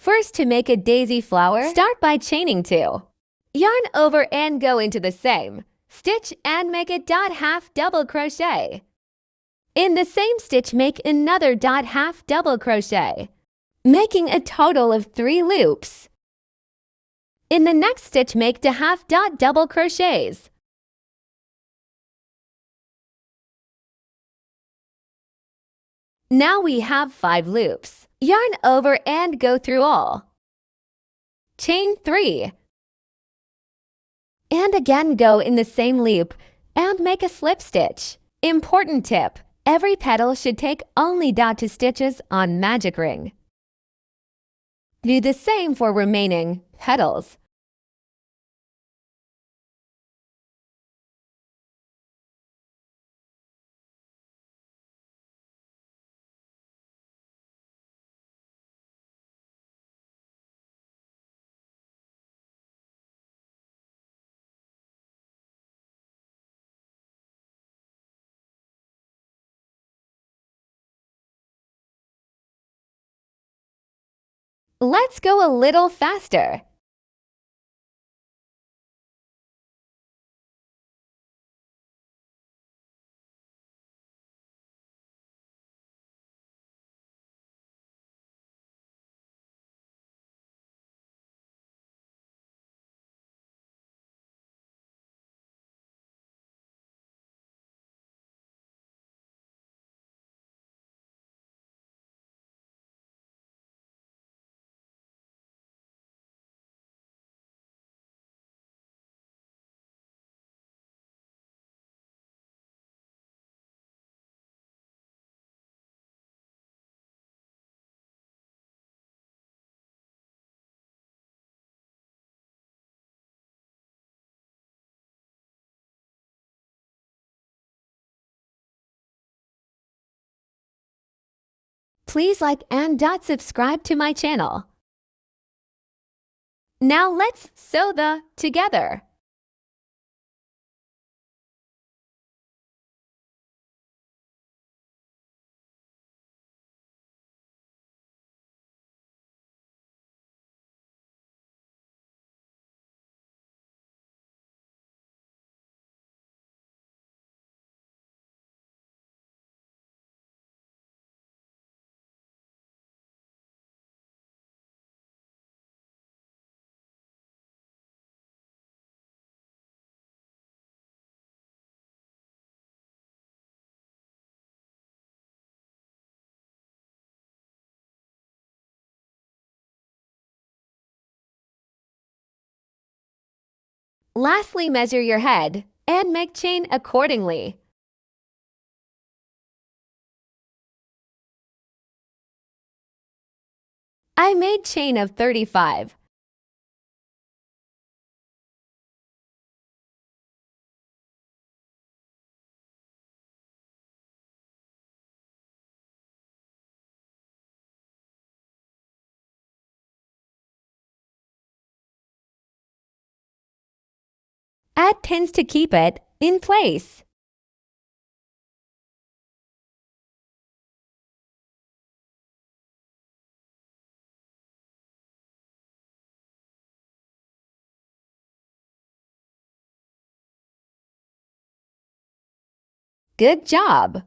First, to make a daisy flower, start by chaining 2. Yarn over and go into the same. Stitch and make a .half double crochet. In the same stitch, make another .half double crochet, making a total of 3 loops. In the next stitch, make the half double crochets. Now we have 5 loops. Yarn over and go through all. Chain 3. And again go in the same loop and make a slip stitch. Important tip: every petal should take only .2 stitches on magic ring. Do the same for remaining petals. Let's go a little faster. Please like and subscribe to my channel. Now let's sew the together. Lastly, measure your head and make chain accordingly. I made chain of 35. Add pins to keep it in place. Good job!